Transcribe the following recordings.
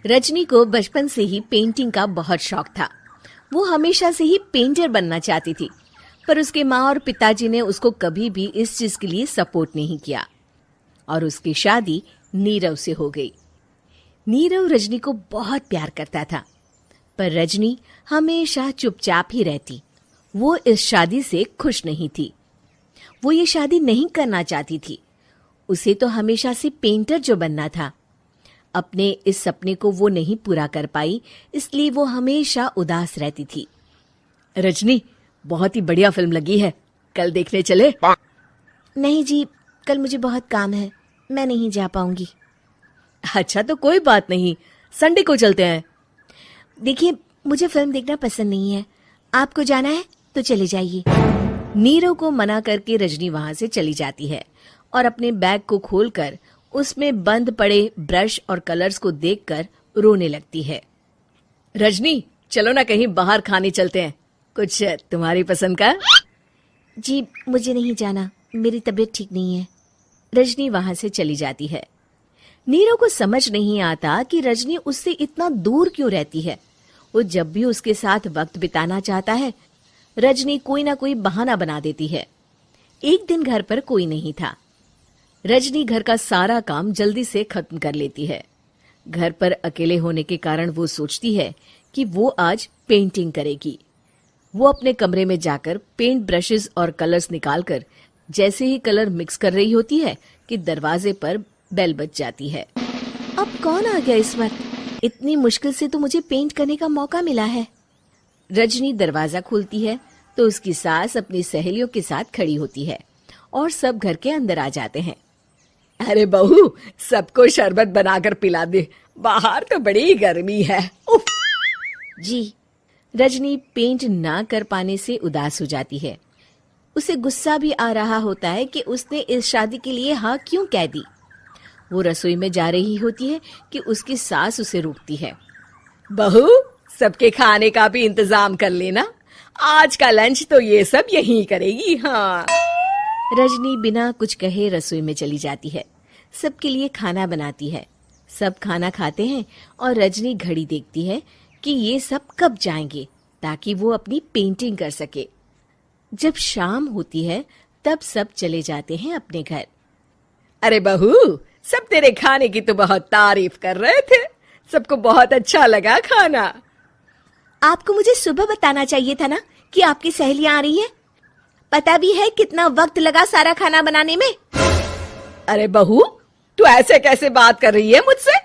रजनी को बचपन से ही पेंटिंग का बहुत शौक था। वो हमेशा से ही पेंटर बनना चाहती थी, पर उसके माँ और पिताजी ने उसको कभी भी इस चीज के लिए सपोर्ट नहीं किया और उसकी शादी नीरव से हो गई। नीरव रजनी को बहुत प्यार करता था, पर रजनी हमेशा चुपचाप ही रहती। वो इस शादी से खुश नहीं थी। वो ये शादी नहीं करना चाहती थी। उसे तो हमेशा से पेंटर जो बनना था। अपने इस सपने को वो नहीं पूरा कर पाई, इसलिए वो हमेशा उदास रहती थी। रजनी, बहुत ही बढ़िया फिल्म लगी है, कल देखने चले? नहीं जी, कल मुझे बहुत काम है, मैं नहीं जा पाऊंगी। अच्छा तो कोई बात नहीं, संडे को चलते हैं। देखिए, मुझे फिल्म देखना पसंद नहीं है। आपको जाना है तो चले जाइए। नीरव को मना करके रजनी वहां से चली जाती है और अपने बैग को खोलकर उसमें बंद पड़े ब्रश और कलर्स को देखकर रोने लगती है। रजनी, चलो ना कहीं बाहर खाने चलते हैं, कुछ तुम्हारी पसंद का। जी, मुझे नहीं जाना, मेरी तबीयत ठीक नहीं है। रजनी वहां से चली जाती है। नीरव को समझ नहीं आता कि रजनी उससे इतना दूर क्यों रहती है। वो जब भी उसके साथ वक्त बिताना चाहता है, रजनी कोई ना कोई बहाना बना देती है। एक दिन घर पर कोई नहीं था। रजनी घर का सारा काम जल्दी से खत्म कर लेती है। घर पर अकेले होने के कारण वो सोचती है कि वो आज पेंटिंग करेगी। वो अपने कमरे में जाकर पेंट ब्रशेस और कलर्स निकालकर जैसे ही कलर मिक्स कर रही होती है कि दरवाजे पर बेल बज जाती है। अब कौन आ गया इस वक्त? इतनी मुश्किल से तो मुझे पेंट करने का मौका मिला है। रजनी दरवाजा खोलती है तो उसकी सास अपनी सहेलियों के साथ खड़ी होती है और सब घर के अंदर आ जाते हैं। अरे बहू, सबको शरबत बनाकर पिला दे, बाहर तो बड़ी गर्मी है। उफ। जी। रजनी पेंट ना कर पाने से उदास हो जाती है। उसे गुस्सा भी आ रहा होता है कि उसने इस शादी के लिए हाँ क्यों कह दी। वो रसोई में जा रही होती है कि उसकी सास उसे रोकती है। बहू, सबके खाने का भी इंतजाम कर लेना, आज का लंच तो ये सब यहीं करेगी। हाँ। रजनी बिना कुछ कहे रसोई में चली जाती है। सबके लिए खाना बनाती है। सब खाना खाते हैं और रजनी घड़ी देखती है कि ये सब कब जाएंगे ताकि वो अपनी पेंटिंग कर सके। जब शाम होती है तब सब चले जाते हैं अपने घर। अरे बहू, सब तेरे खाने की तो बहुत तारीफ कर रहे थे, सबको बहुत अच्छा लगा खाना। आपको मुझे सुबह बताना चाहिए था ना कि आपकी सहेलियां आ रही हैं। पता भी है कितना वक्त लगा सारा खाना बनाने में। अरे बहू, तू ऐसे कैसे बात कर रही है मुझसे?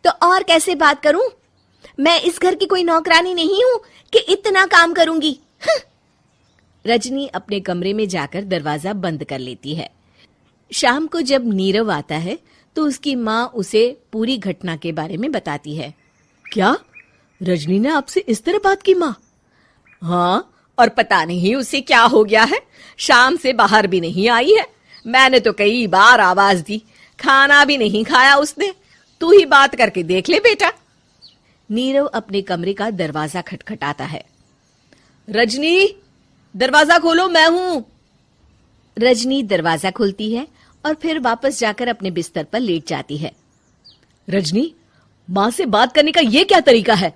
तो और कैसे बात करूं? मैं इस घर की कोई नौकरानी नहीं हूं कि इतना काम करूंगी। रजनी अपने कमरे में जाकर दरवाजा बंद कर लेती है। शाम को जब नीरव आता है तो उसकी माँ उसे पूरी घटना के बारे में बताती है। क्या? रजनी ने आपसे इस तरह बात की माँ? हाँ, और पता नहीं उसे क्या हो गया है, शाम से बाहर भी नहीं आई है। मैंने तो कई बार आवाज दी, खाना भी नहीं खाया उसने। तू ही बात करके देख ले बेटा। नीरव अपने कमरे का दरवाजा खटखटाता है। रजनी, दरवाजा खोलो, मैं हूं। रजनी दरवाजा खोलती है और फिर वापस जाकर अपने बिस्तर पर लेट जाती है। रजनी, माँ से बात करने का ये क्या तरीका है?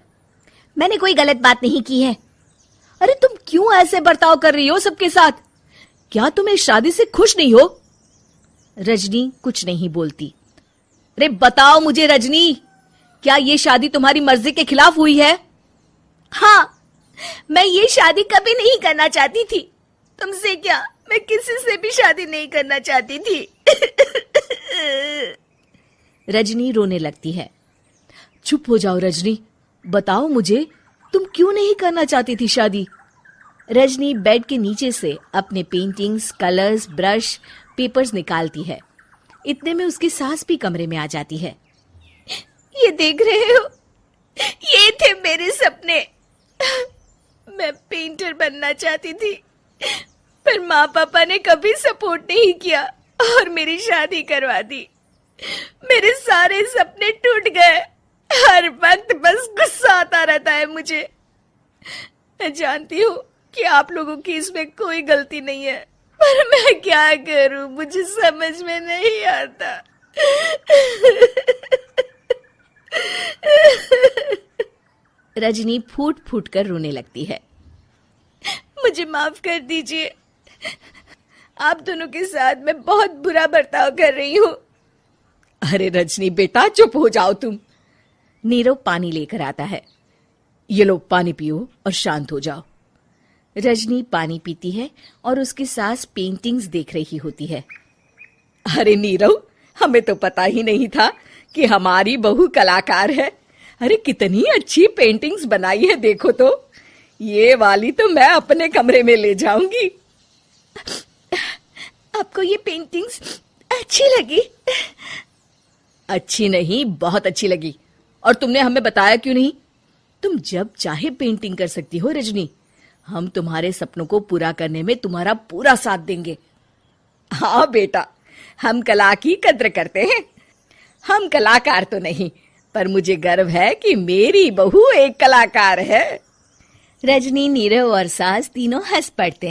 मैंने कोई गलत बात नहीं की है। अरे तुम क्यों ऐसे बर्ताव कर रही हो सबके साथ? क्या तुम इस शादी से खुश नहीं हो? रजनी कुछ नहीं बोलती। अरे बताओ मुझे रजनी, क्या ये शादी तुम्हारी मर्जी के खिलाफ हुई है? हाँ, मैं ये शादी कभी नहीं करना चाहती थी। तुमसे क्या, मैं किसी से भी शादी नहीं करना चाहती थी। रजनी रोने लगती है। चुप हो जाओ रजनी, बताओ मुझे, तुम क्यों नहीं करना चाहती थी शादी? रजनी बेड के नीचे से अपने पेंटिंग्स, कलर्स, ब्रश, पेपर्स निकालती है। इतने में उसकी सास भी कमरे में आ जाती है। ये देख रहे हो, ये थे मेरे सपने। मैं पेंटर बनना चाहती थी, पर माँ पापा ने कभी सपोर्ट नहीं किया और मेरी शादी करवा दी। मेरे सारे सपने टूट गए। हर वक्त बस गुस्सा आता रहता है मुझे। मैं जानती हूँ कि आप लोगों की इसमें कोई गलती नहीं है, पर मैं क्या करूं, मुझे समझ में नहीं आता। रजनी फूट फूट कर रोने लगती है। मुझे माफ कर दीजिए, आप दोनों के साथ मैं बहुत बुरा बर्ताव कर रही हूँ। अरे रजनी बेटा, चुप हो जाओ तुम। नीरव पानी लेकर आता है। ये लो पानी पियो और शांत हो जाओ। रजनी पानी पीती है और उसकी सास पेंटिंग्स देख रही होती है। अरे नीरव, हमें तो पता ही नहीं था कि हमारी बहू कलाकार है। अरे कितनी अच्छी पेंटिंग्स बनाई है, देखो तो। ये वाली तो मैं अपने कमरे में ले जाऊंगी। आपको ये पेंटिंग्स अच्छी लगी? अच्छी नहीं, बहुत अच्छी लगी। और तुमने हमें बताया क्यों नहीं? तुम जब चाहे पेंटिंग कर सकती हो रजनी। हम तुम्हारे सपनों को पूरा करने में तुम्हारा पूरा साथ देंगे। हाँ बेटा, हम कला की कद्र करते हैं। हम कलाकार तो नहीं, पर मुझे गर्व है कि मेरी बहू एक कलाकार है। रजनी, नीरव और सास तीनों हंस पड़ते हैं।